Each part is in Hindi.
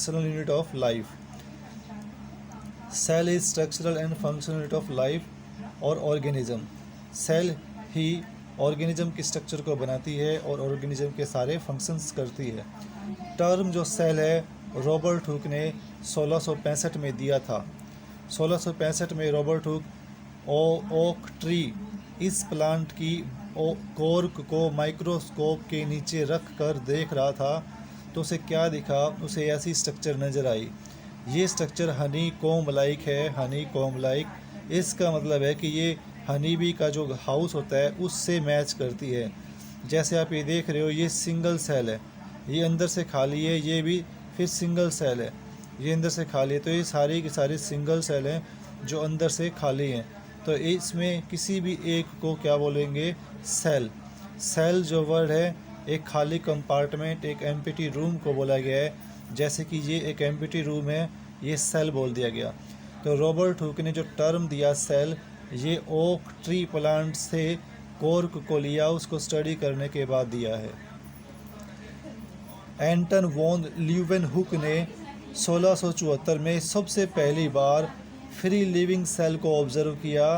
functional unit of life. Cell is structural and functional unit of life और organism. सेल ही ऑर्गेनिज्म की स्ट्रक्चर को बनाती है और ऑर्गेनिज्म के सारे फंक्शंस करती है. टर्म जो सेल है रॉबर्ट हुक ने 1665 में दिया था. 1665 में रॉबर्ट हुक ओक ट्री इस प्लांट की कोर्क को माइक्रोस्कोप के नीचे रख कर देख रहा था तो उसे क्या दिखा. उसे ऐसी स्ट्रक्चर नज़र आई. ये स्ट्रक्चर हनी कॉम्ब लाइक है. हनी कॉम्ब लाइक इसका मतलब है कि ये हनी बी का जो हाउस होता है उससे मैच करती है. जैसे आप ये देख रहे हो ये सिंगल सेल है, ये अंदर से खाली है, ये भी फिर सिंगल सेल है, ये अंदर से खाली है. तो ये सारी की सारी सिंगल सेल हैं जो अंदर से खाली हैं. तो इसमें किसी भी एक को क्या बोलेंगे, सेल. सेल जो वर्ड है एक खाली कंपार्टमेंट, एक एम्प्टी रूम को बोला गया है. जैसे कि ये एक एम्प्टी रूम है, ये सेल बोल दिया गया. तो रॉबर्ट हुक ने जो टर्म दिया सेल, ये ओक ट्री प्लांट से कोर्क को लिया, उसको स्टडी करने के बाद दिया है. एंटन वॉन ल्यूवेनहुक ने 1674 में सबसे पहली बार फ्री लिविंग सेल को ऑब्जर्व किया.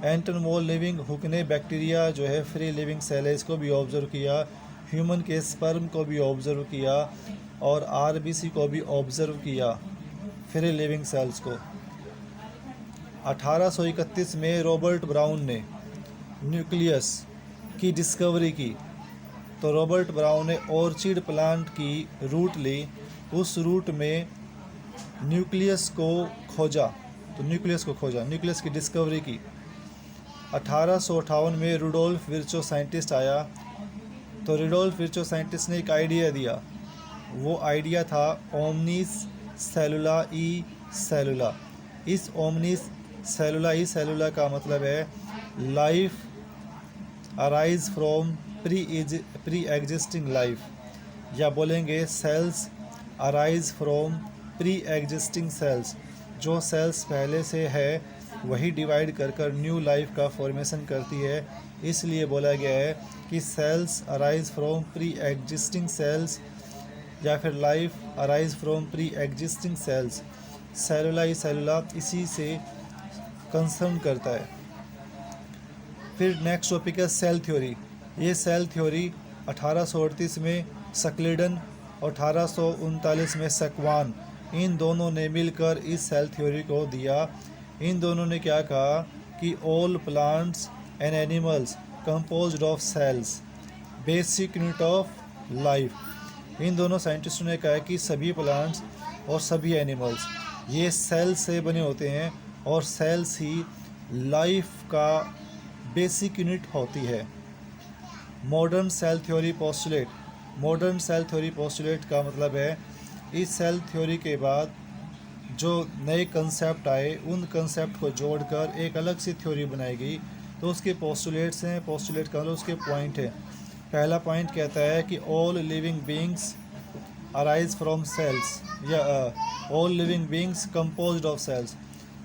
एंटन वॉन ल्यूवेनहुक ने बैक्टीरिया जो है फ्री लिविंग सेल है इसको भी ऑब्जर्व किया, ह्यूमन के स्पर्म को भी ऑब्जर्व किया और आरबीसी को भी ऑब्जर्व किया, फ्री लिविंग सेल्स को. 1831 में रॉबर्ट ब्राउन ने न्यूक्लियस की डिस्कवरी की. तो रॉबर्ट ब्राउन ने ऑर्चिड प्लांट की रूट ली, उस रूट में न्यूक्लियस को खोजा. तो न्यूक्लियस की डिस्कवरी की. 1858 में रुडोल्फ विर्चो साइंटिस्ट आया. तो रुडोल्फ विर्चो साइंटिस्ट ने एक आइडिया दिया. वो आइडिया था ओमनिस सेलुला ई सेलुला. इस ओमनिस सेलुला ई सेलुला का मतलब है life arise from pre existing life, या बोलेंगे cells arise from pre existing cells. जो सेल्स पहले से है वही डिवाइड कर कर न्यू लाइफ का फॉर्मेशन करती है. इसलिए बोला गया है कि cells arise from pre existing cells या फिर life arise from pre existing cells. सेलुला ई सेलुला इसी से कंसर्न करता है. फिर नेक्स्ट टॉपिक है सेल थ्योरी. ये सेल थ्योरी 1838 में सक्लिडन और 1839 में सक्वान, इन दोनों ने मिलकर इस सेल थ्योरी को दिया. इन दोनों ने क्या कहा कि all plants and animals composed of cells, basic unit of life. इन दोनों साइंटिस्टों ने कहा कि सभी प्लांट्स और सभी एनिमल्स ये सेल से बने होते हैं और सेल्स ही लाइफ का बेसिक यूनिट होती है. Modern cell theory postulate. Modern cell theory postulate का मतलब है इस सेल थ्योरी के बाद जो नए कंसेप्ट आए उन कंसेप्ट को जोड़कर एक अलग सी थ्योरी बनाई गई. तो उसके पोस्टुलेट्स हैं. पोस्टुलेट का मतलब उसके पॉइंट है. पहला पॉइंट कहता है कि all living beings arise from cells, या all living beings composed of cells.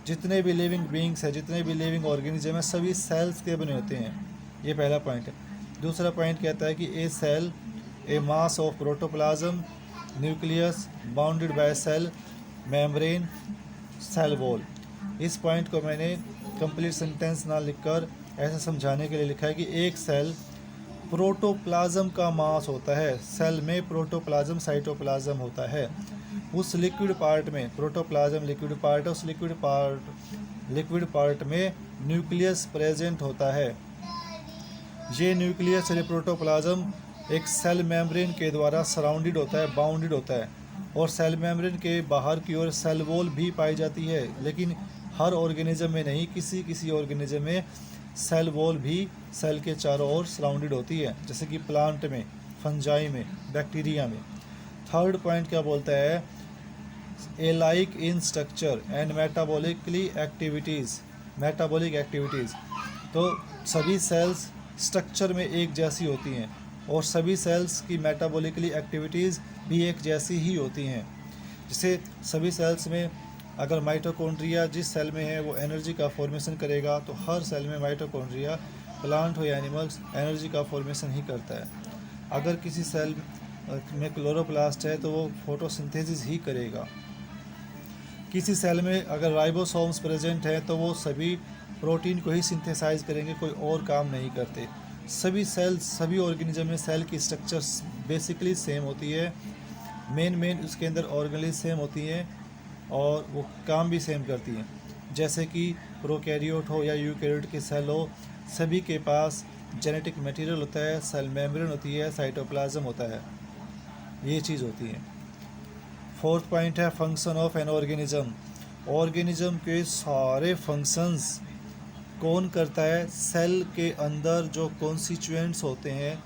जितने भी लिविंग बीइंग्स हैं, जितने भी लिविंग ऑर्गेनिज्म हैं, सभी सेल्स के बने होते हैं. ये पहला पॉइंट है. दूसरा पॉइंट कहता है कि a cell a mass of protoplasm nucleus bounded by cell membrane cell wall. इस पॉइंट को मैंने कंप्लीट सेंटेंस ना लिखकर ऐसा समझाने के लिए लिखा है कि एक सेल प्रोटोप्लाज्म का मास होता है. सेल में प्रोटोप्लाज्म साइटोप्लाज्म होता है. उस लिक्विड पार्ट में प्रोटोप्लाज्म लिक्विड पार्ट है, उस लिक्विड पार्ट में न्यूक्लियस प्रेजेंट होता है. ये न्यूक्लियस यानी प्रोटोप्लाज्म एक सेल मेम्ब्रेन के द्वारा सराउंडेड होता है, बाउंडेड होता है. और सेल मेम्ब्रेन के बाहर की ओर सेल वॉल भी पाई जाती है, लेकिन हर ऑर्गेनिज्म में नहीं, किसी किसी ऑर्गेनिज्म में सेल वॉल भी सेल के चारों ओर सराउंडेड होती है, जैसे कि प्लांट में, फंजाई में, बैक्टीरिया में. थर्ड पॉइंट क्या बोलता है, a like in structure and metabolic activities. तो सभी सेल्स स्ट्रक्चर में एक जैसी होती हैं और सभी सेल्स की मेटाबॉलिकली एक्टिविटीज़ भी एक जैसी ही होती हैं. जैसे सभी सेल्स में अगर माइटोकॉन्ड्रिया जिस सेल में है वो एनर्जी का फॉर्मेशन करेगा, तो हर सेल में माइटोकॉन्ड्रिया, प्लांट हो या एनिमल्स, एनर्जी का फॉर्मेशन ही करता है. अगर किसी सेल में क्लोरोप्लास्ट है तो वो फोटोसिंथेसिस ही करेगा। किसी सेल में अगर राइबोसोम्स प्रेजेंट है तो वो सभी प्रोटीन को ही सिंथेसाइज करेंगे, कोई और काम नहीं करते। सभी सेल्स, सभी ऑर्गेनिज्म में सेल की स्ट्रक्चर्स बेसिकली सेम होती है, मेन उसके अंदर ऑर्गेनली सेम होती हैं और वो काम भी सेम करती हैं। जैसे कि प्रोकैरियोट हो या यूकैरियोट के सेल हो, सभी के पास जेनेटिक मटेरियल होता है, सेल मेम्ब्रेन होती है, साइटोप्लाज्म होता है, ये चीज़ होती है। फोर्थ पॉइंट है function of an organism. Organism के सारे फंक्शंस कौन करता है? सेल के अंदर जो कॉन्स्टिट्यूएंट्स होते हैं,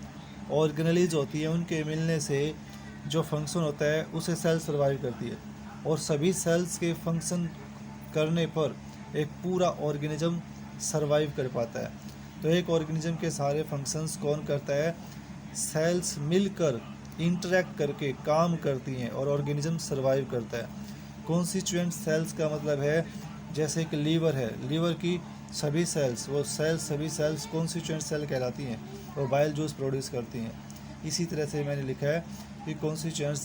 ऑर्गेनलीज होती हैं, उनके मिलने से जो फंक्शन होता है उसे सेल सर्वाइव करती है। और सभी सेल्स के फंक्शन करने पर एक पूरा ऑर्गेनिज्म सर्वाइव कर पाता है। तो एक ऑर्गेनिज्म के सारे फंक्शंस कौन करता है? सेल्स मिलकर इंटरेक्ट करके काम करती हैं और ऑर्गेनिज्म सर्वाइव करता है। कॉन्स्टिट्यूएंट सेल्स का मतलब है जैसे कि लीवर है, लीवर की सभी सेल्स, वो सेल्स, सभी सेल्स कॉन्स्टिट्यूएंट सेल कहलाती हैं और बाइल जूस प्रोड्यूस करती हैं। इसी तरह से मैंने लिखा है कि कॉन्स्टिट्यूएंट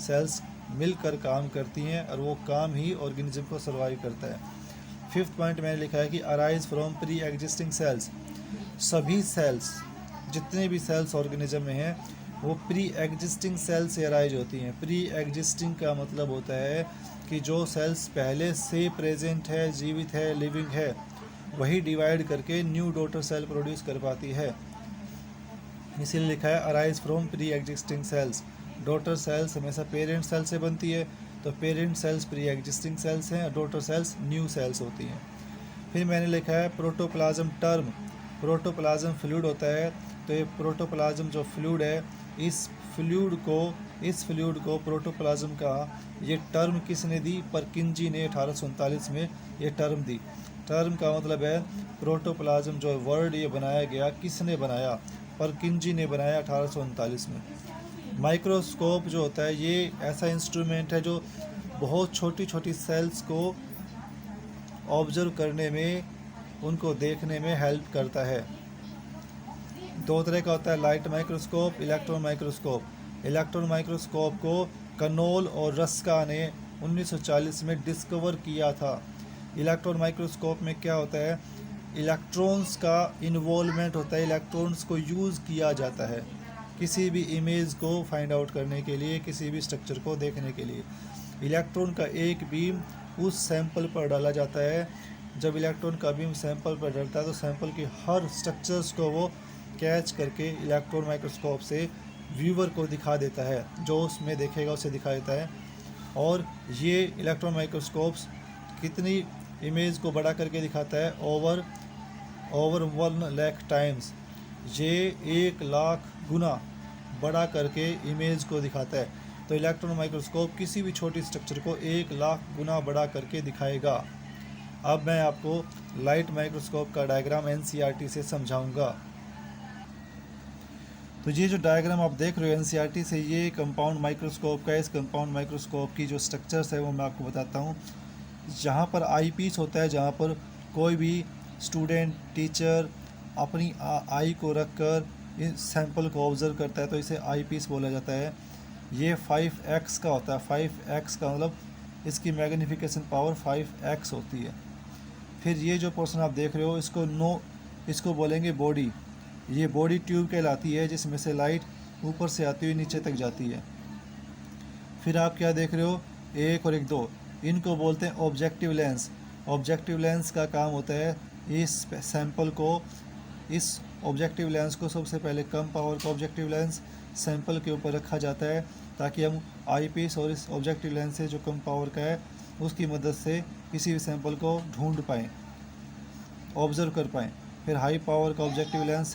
सेल्स मिलकर काम करती हैं और वो काम ही ऑर्गेनिज्म को सर्वाइव करता है। फिफ्थ पॉइंट मैंने लिखा है कि arise from pre existing sales. सभी सेल्स, जितने भी सेल्स ऑर्गेनिज्म में हैं, वो प्री एग्जिस्टिंग सेल से अराइज होती हैं। प्री एग्जिस्टिंग का मतलब होता है कि जो सेल्स पहले से प्रेजेंट है, जीवित है, लिविंग है, वही डिवाइड करके न्यू डॉटर सेल प्रोड्यूस कर पाती है। इसीलिए लिखा है arise from pre existing cells. Daughter cells हमेशा पेरेंट सेल से बनती है, तो parent cells pre existing cells हैं और डॉटर सेल्स न्यू सेल्स होती हैं। फिर मैंने लिखा है प्रोटोप्लाज्म टर्म। प्रोटोप्लाज्म फ्लूइड होता है, तो ये प्रोटोप्लाज्म जो फ्लूइड है, इस फ्लूइड को प्रोटोप्लाज्म का ये टर्म किसने दी? परकिंजी ने 1839 में ये टर्म दी। टर्म का मतलब है प्रोटोप्लाज्म, जो वर्ड ये बनाया गया, किसने बनाया? परकिंजी ने बनाया 1839 में। माइक्रोस्कोप जो होता है ये ऐसा इंस्ट्रूमेंट है जो बहुत छोटी छोटी सेल्स को ऑब्जर्व करने में, उनको देखने में हेल्प करता है। दो तरह का होता है, light microscope, electron microscope. Electron microscope को कनोल और रस्का ने 1940 में डिस्कवर किया था। इलेक्ट्रॉन माइक्रोस्कोप में क्या होता है? इलेक्ट्रॉन्स का इन्वॉल्वमेंट होता है, इलेक्ट्रॉन्स को यूज़ किया जाता है किसी भी इमेज को फाइंड आउट करने के लिए, किसी भी स्ट्रक्चर को देखने के लिए। इलेक्ट्रॉन का एक बीम उस सैंपल पर डाला जाता है। जब इलेक्ट्रॉन का बीम सैंपल पर डलता है तो सैंपल की हर स्ट्रक्चर्स को वो कैच करके इलेक्ट्रॉन माइक्रोस्कोप से व्यूवर को दिखा देता है, जो उसमें देखेगा उसे दिखा देता है। और ये इलेक्ट्रॉन माइक्रोस्कोप्स कितनी इमेज को बड़ा करके दिखाता है? Over 1 lakh times. ये 1 लाख गुना बड़ा करके इमेज को दिखाता है। तो इलेक्ट्रॉन माइक्रोस्कोप किसी भी छोटी स्ट्रक्चर को 1 लाख गुना बड़ा करके दिखाएगा। अब मैं आपको लाइट माइक्रोस्कोप का डायग्राम एनसीईआरटी से समझाऊंगा। तो ये जो डायग्राम आप देख रहे हो एनसीईआरटी से, ये कंपाउंड माइक्रोस्कोप का है। इस कंपाउंड माइक्रोस्कोप की जो स्ट्रक्चर्स है वो मैं आपको बताता हूँ। जहाँ पर आई पीस होता है, जहाँ पर कोई भी स्टूडेंट, टीचर अपनी आई को रखकर इस सैंपल को ऑब्जर्व करता है, तो इसे आई पीस बोला जाता है। ये 5x का होता है। 5x का मतलब इसकी मैग्नीफिकेशन पावर 5x होती है। फिर ये जो पोर्शन आप देख रहे हो, इसको बोलेंगे बॉडी। ये बॉडी ट्यूब कहलाती है, जिसमें से लाइट ऊपर से आती हुई नीचे तक जाती है। फिर आप क्या देख रहे हो? 1 और 1 2, इनको बोलते हैं ऑब्जेक्टिव लेंस। ऑब्जेक्टिव लेंस का काम होता है इस सैंपल को, इस ऑब्जेक्टिव लेंस को सबसे पहले कम पावर का ऑब्जेक्टिव लेंस सैंपल के ऊपर रखा जाता है, ताकि हम आई पीस और इस ऑब्जेक्टिव लेंस से जो कम पावर का है उसकी मदद से किसी भी सैंपल को ढूंढ पाएँ, ऑब्जर्व कर पाएँ। फिर हाई पावर का ऑब्जेक्टिव लेंस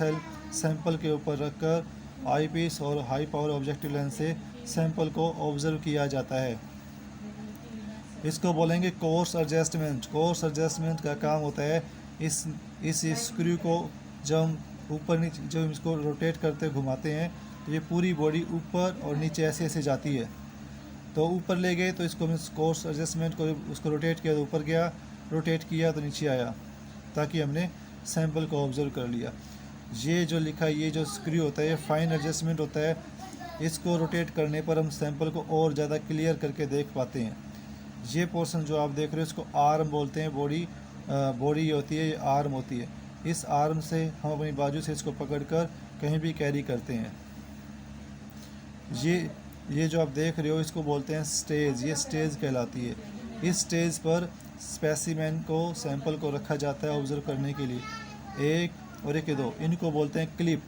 सैंपल के ऊपर रखकर आई पीस और हाई पावर ऑब्जेक्टिव लेंस से सैंपल को ऑब्जर्व किया जाता है। इसको बोलेंगे कोर्स एडजस्टमेंट। कोर्स एडजस्टमेंट का काम होता है इस स्क्रू को जब हम ऊपर नीचे, जब इसको रोटेट करते घुमाते हैं, तो ये पूरी बॉडी ऊपर और नीचे ऐसे ऐसे जाती है। तो ऊपर ले गए तो इसको हम कोर्स एडजस्टमेंट को, उसको रोटेट किया तो ऊपर गया, रोटेट किया तो नीचे आया, ताकि हमने सैंपल को ऑब्जर्व कर लिया। ये जो लिखा है, ये जो स्क्रू होता है, ये फाइन एडजस्टमेंट होता है। इसको रोटेट करने पर हम सैंपल को और ज़्यादा क्लियर करके देख पाते हैं। ये पोर्शन जो आप देख रहे हो इसको आर्म बोलते हैं। बॉडी होती है, ये आर्म होती है। इस आर्म से हम अपनी बाजू से इसको पकड़कर कहीं भी कैरी करते हैं। ये जो आप देख रहे हो इसको बोलते हैं स्टेज। ये स्टेज कहलाती है। इस स्टेज पर स्पेसिमेन को, सैंपल को रखा जाता है ऑब्जर्व करने के लिए। एक और एक दो, इनको बोलते हैं क्लिप।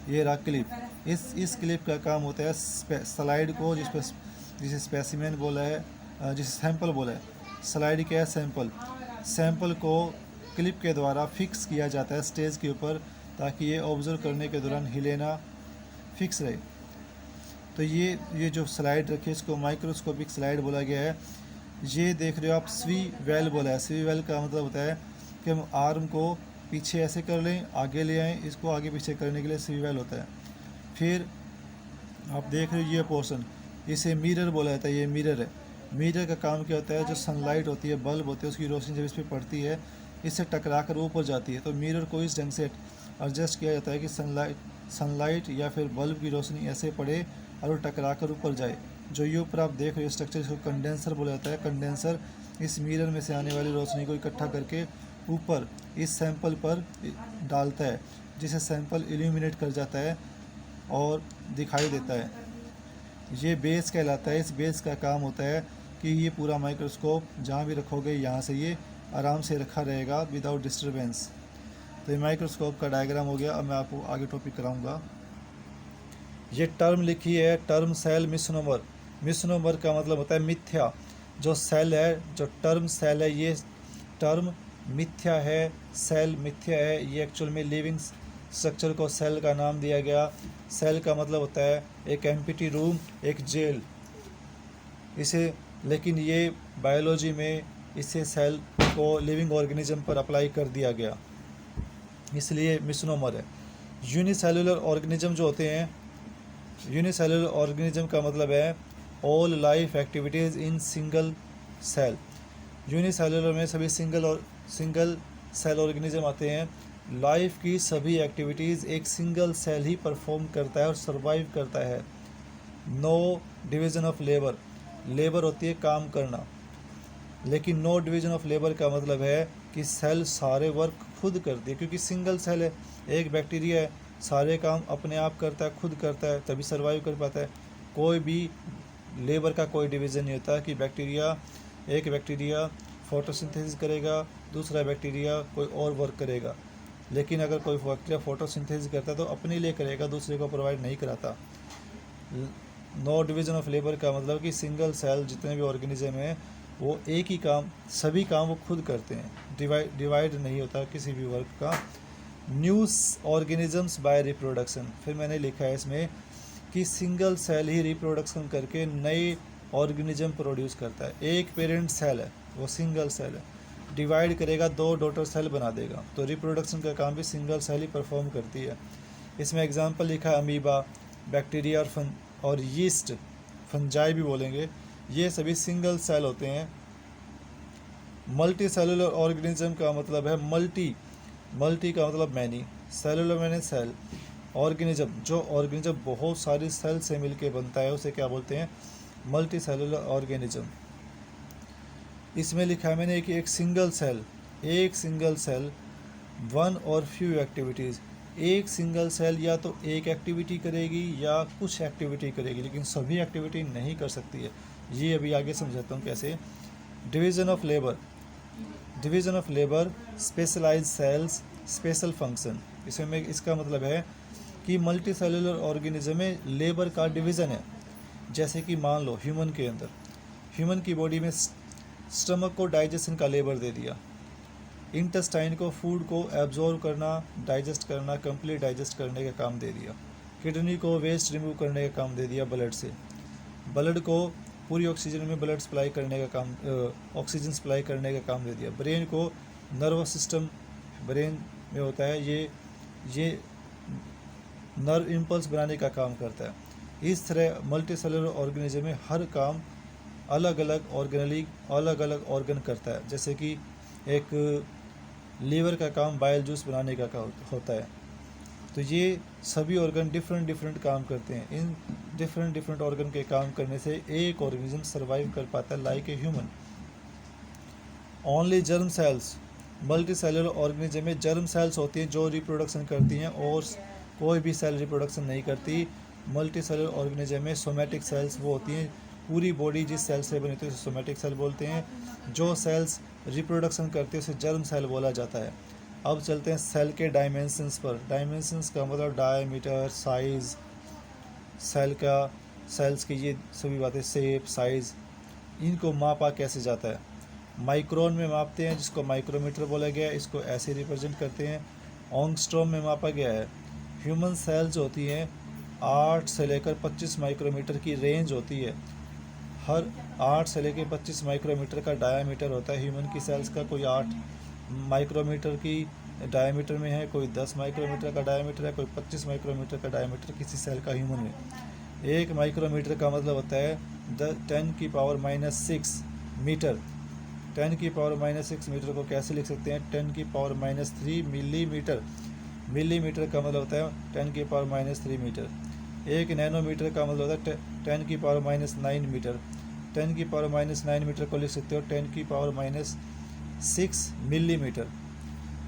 ये रहा क्लिप। इस क्लिप का काम होता है स्लाइड को, जिसे स्पेसिमेन बोला है, जिसे सैंपल बोला है। स्लाइड क्या है? सैंपल को क्लिप के द्वारा फिक्स किया जाता है स्टेज के ऊपर, ताकि ये ऑब्जर्व करने के दौरान हिले ना, फिक्स रहे। तो ये जो स्लाइड रखी है इसको माइक्रोस्कोपिक स्लाइड बोला गया है। ये देख रहे हो आप स्वी वेल बोला है। स्वी वेल का मतलब होता है कि हम आर्म को पीछे ऐसे कर लें, आगे ले आएँ, इसको आगे पीछे करने के लिए स्वी वेल होता है। फिर आप देख रहे हो ये पोर्शन, इसे मिरर बोला जाता है। ये मिरर है। मिरर का काम क्या होता है? जो सनलाइट होती है, बल्ब होती है, उसकी रोशनी जब इस पर पड़ती है, इससे टकरा कर ऊपर जाती है। तो मिरर को इस ढंग से एडजस्ट किया जाता है कि सनलाइट या फिर बल्ब की रोशनी ऐसे पड़े और वो टकरा कर ऊपर जाए। जो ये ऊपर आप देख रहे हो स्ट्रक्चर, इसको कंडेंसर बोला जाता है। कंडेंसर इस मिरर में से आने वाली रोशनी को इकट्ठा करके ऊपर इस सैंपल पर डालता है, जिसे सैंपल इल्यूमिनेट कर जाता है और दिखाई देता है। ये बेस कहलाता है। इस बेस का काम होता है कि ये पूरा माइक्रोस्कोप जहाँ भी रखोगे यहाँ से ये आराम से रखा रहेगा विदाउट डिस्टरबेंस। तो ये माइक्रोस्कोप का डायग्राम हो गया। अब मैं आपको आगे टॉपिक कराऊंगा। ये टर्म लिखी है, टर्म सेल मिसनोमर। मिसनोमर का मतलब होता है मिथ्या। जो सेल है, जो टर्म सेल है, ये टर्म मिथ्या है, सेल मिथ्या है। ये एक्चुअल में लिविंग स्ट्रक्चर को सेल का नाम दिया गया। सेल का मतलब होता है एक एम्प्टी रूम, एक जेल। लेकिन ये बायोलॉजी में इसे सेल को लिविंग ऑर्गेनिज्म पर अप्लाई कर दिया गया, इसलिए मिसनोमर है। यूनिसेलुलर ऑर्गेनिज्म जो होते हैं, यूनिसेलुलर ऑर्गेनिज्म का मतलब है all life activities in single cell. Unicellular में सभी सिंगल सेल ऑर्गेनिज्म आते हैं। लाइफ की सभी एक्टिविटीज़ एक सिंगल सेल ही परफॉर्म करता है और सरवाइव करता है। No division of labour. Labour होती है काम करना, लेकिन नो डिवीज़न ऑफ लेबर का मतलब है कि सेल सारे वर्क खुद करती है, क्योंकि सिंगल सेल है। एक बैक्टीरिया है, सारे काम अपने आप करता है, खुद करता है, तभी सरवाइव कर पाता है। कोई भी लेबर का कोई डिवीज़न नहीं होता कि एक बैक्टीरिया फोटोसिंथेसिस करेगा, दूसरा बैक्टीरिया कोई और वर्क करेगा। लेकिन अगर कोई बैक्टीरिया फोटोसिंथेसिस करता है तो अपने लिए करेगा, दूसरे को प्रोवाइड नहीं कराता। नो डिवीज़न ऑफ लेबर का मतलब कि सिंगल सेल जितने भी ऑर्गेनिज्म हैं वो एक ही काम, सभी काम वो खुद करते हैं, डिवाइड नहीं होता किसी भी वर्क का। New organisms by reproduction. फिर मैंने लिखा है इसमें कि सिंगल सेल ही रिप्रोडक्शन करके नए ऑर्गेनिज्म प्रोड्यूस करता है। एक पेरेंट सेल है, वो सिंगल सेल है, डिवाइड करेगा, 2 डॉटर सेल बना देगा। तो रिप्रोडक्शन का काम भी सिंगल सेल ही परफॉर्म करती है। इसमें एग्जांपल लिखा है अमीबा, बैक्टीरिया और यीस्ट, फंजाई भी बोलेंगे। ये सभी सिंगल सेल होते हैं। मल्टी सेलुलर ऑर्गेनिज्म का मतलब है मल्टी का मतलब मैनी, सेलुलर मैंने सेल, ऑर्गेनिज्म जो ऑर्गेनिज्म बहुत सारी सेल से मिलके बनता है उसे क्या बोलते हैं? Multi cellular organism. इसमें लिखा है मैंने कि एक सिंगल सेल वन और फ्यू एक्टिविटीज़। एक सिंगल सेल या तो एक एक्टिविटी करेगी या कुछ एक्टिविटी करेगी, लेकिन सभी एक्टिविटी नहीं कर सकती है। ये अभी आगे समझाता हूँ कैसे। Division of labour, specialise cells, special function. इसमें इसका मतलब है कि मल्टी सेलुलर ऑर्गेनिज्म में लेबर का डिवीज़न है। जैसे कि मान लो ह्यूमन की बॉडी में स्टमक को डाइजेशन का लेबर दे दिया, इंटेस्टाइन को फूड को एब्जॉर्व करना, डाइजेस्ट करना, कंप्लीट डाइजेस्ट करने का काम दे दिया, किडनी को वेस्ट रिमूव करने का काम दे दिया ब्लड से, ब्लड को पूरी ऑक्सीजन में ब्लड सप्लाई करने का काम, ऑक्सीजन सप्लाई करने का काम दे दिया, ब्रेन को नर्वस सिस्टम ब्रेन में होता है, ये नर्व इम्पल्स बनाने का काम करता है। इस तरह मल्टी सेलुलर ऑर्गेनिज्म में हर काम अलग अलग ऑर्गन करता है। जैसे कि एक लीवर का काम बाइल जूस बनाने का होता है, तो तो ये सभी ऑर्गन डिफरेंट काम करते हैं। इन डिफरेंट ऑर्गन के काम करने से एक ऑर्गेनिज्म सर्वाइव कर पाता है like a human. Only germ cells, multi cellular organism में जर्म सेल्स होती हैं जो रिप्रोडक्शन करती हैं और कोई भी सेल रिप्रोडक्शन नहीं करती। मल्टी सेलुलर ऑर्गेनिज्म में सोमैटिक सेल्स वो होती हैं, पूरी बॉडी जिस सेल से बनी होती है उसे सोमैटिक सेल बोलते हैं। जो सेल्स रिप्रोडक्शन करती है उसे जर्म सेल बोला जाता है। अब चलते हैं सेल के डायमेंशंस पर। डायमेंशंस का मतलब डायमीटर, साइज़, सेल्स की ये सभी बातें, शेप, साइज़, इनको मापा कैसे जाता है। माइक्रोन में मापते हैं जिसको माइक्रोमीटर बोला गया है, इसको ऐसे रिप्रेजेंट करते हैं। ऑंगस्ट्रॉम में मापा गया है। ह्यूमन सेल्स होती हैं 8 से लेकर 25 माइक्रोमीटर की रेंज होती है। हर 8 से लेकर 25 माइक्रोमीटर का डायामीटर होता है ह्यूमन की सेल्स का। कोई 8 माइक्रोमीटर की डायामीटर में है, कोई 10 माइक्रोमीटर का डायामीटर है, कोई 25 माइक्रोमीटर का डायामीटर किसी सेल का ह्यूमन में। 1 माइक्रोमीटर का मतलब होता है 10⁻⁻6 मीटर। 10⁻⁻6 मीटर को कैसे लिख सकते हैं, 10⁻³ मिलीमीटर। मिलीमीटर का मतलब होता है 10⁻³ मीटर। 1 नैनोमीटर का मतलब होता है 10⁻⁹ मीटर। 10⁻⁹ मीटर को लिख सकते हो 10⁻6 मिलीमीटर,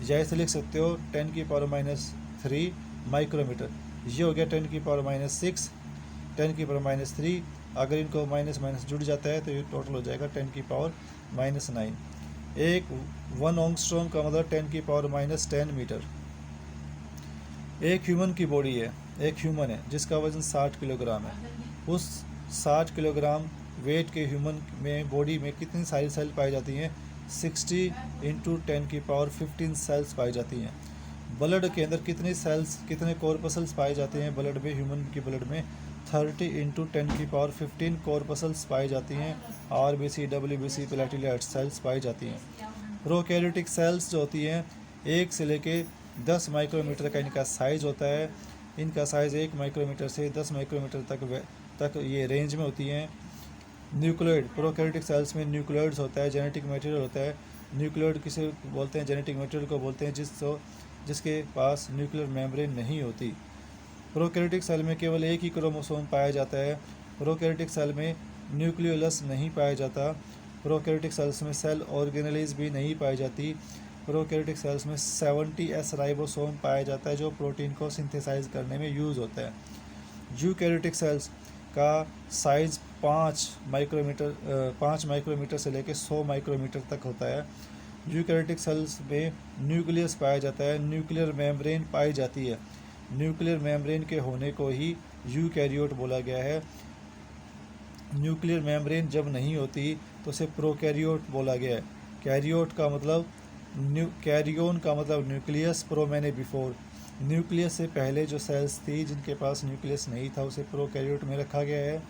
या ऐसे लिख सकते हो 10⁻³ माइक्रोमीटर। ये हो गया 10⁻6, 10⁻3। अगर इनको माइनस माइनस जुड़ जाता है तो ये टोटल हो जाएगा 10⁻⁹। 1 ऑंगस्ट्रॉम का मतलब 10⁻⁻10 मीटर। एक ह्यूमन की बॉडी है, एक ह्यूमन है जिसका वज़न 60 किलोग्राम है। उस 60 किलोग्राम वेट के ह्यूमन में बॉडी में कितनी सारी सेल पाई जाती हैं, 60 × 10⁻15 सेल्स पाई जाती हैं। ब्लड के अंदर कितनी सेल्स, कितने कॉर्पसल्स पाए जाते हैं ब्लड में, ह्यूमन की ब्लड में 30 × 10⁻15 कॉर्पसल्स पाई जाती हैं। RBC, WBC, प्लेटलेट सेल्स पाई जाती हैं। प्रोकैरियोटिक सेल्स जो होती हैं 1 से लेके 10 माइक्रोमीटर का इनका साइज़ होता है। इनका साइज़ 1 माइक्रोमीटर से 10 माइक्रोमीटर तक ये रेंज में होती हैं। न्यूक्लियोइड, प्रोकैरियोटिक सेल्स में न्यूक्लियोइड्स होता है, जेनेटिक मटेरियल होता है। न्यूक्लियोइड किसे बोलते हैं, जेनेटिक मटेरियल को बोलते हैं जिसके पास न्यूक्लियर मेम्ब्रेन नहीं होती। प्रोकैरियोटिक सेल में केवल एक ही क्रोमोसोम पाया जाता है। प्रोकैरियोटिक सेल में न्यूक्लियोलस नहीं पाया जाता। प्रोकैरियोटिक सेल्स में सेल ऑर्गेनेलिज भी नहीं पाई जाती। प्रोकैरियोटिक सेल्स में 70S राइबोसोम पाया जाता है जो प्रोटीन को सिंथेसाइज करने में यूज़ होता है। यूकैरियोटिक सेल्स का साइज़ 5 माइक्रोमीटर से लेकर 100 माइक्रोमीटर तक होता है। यूकैरियोटिक सेल्स में न्यूक्लियस पाया जाता है, न्यूक्लियर मेम्ब्रेन पाई जाती है। न्यूक्लियर मेम्ब्रेन के होने को ही यूकैरियोट बोला गया है। न्यूक्लियर मेम्ब्रेन जब नहीं होती तो उसे प्रोकैरियोट बोला गया है। कैरियोट का मतलब कैरियोन का मतलब न्यूक्लियस, प्रो मैंने बिफोर। न्यूक्लियस से पहले जो सेल्स थी जिनके पास न्यूक्लियस नहीं था उसे प्रोकैरियोट में रखा गया है।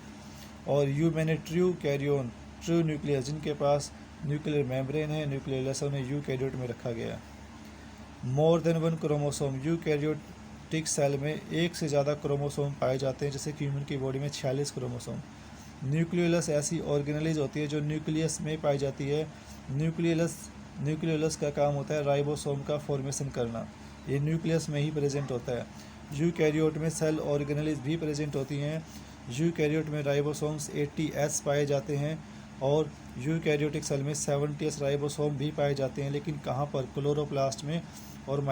और यू मैंने ट्रू कैरियोन, ट्रू न्यूक्लियस, जिनके पास न्यूक्लियर मेम्ब्रेन है, न्यूक्लियस, उन्हें यूकैरियोट में रखा गया। More than 1 chromosome, eukaryotic cell में एक से ज़्यादा क्रोमोसोम पाए जाते हैं, जैसे कि ह्यूमन की बॉडी में 46 क्रोमोसोम। न्यूक्लियोलस ऐसी ऑर्गेनेलिज होती है जो न्यूक्लियस में पाई जाती है। न्यूक्लियोलस का काम होता है राइबोसोम का फॉर्मेशन करना, ये न्यूक्लियस में ही प्रेजेंट होता है। यूकैरियोट में सेल ऑर्गेनेलिज भी प्रेजेंट होती हैं। यूकैरियोट में राइबोसोम्स 80S पाए जाते हैं और यूकैरियोटिक सेल में 70S राइबोसोम भी पाए जाते हैं, लेकिन कहाँ पर, क्लोरोप्लास्ट में और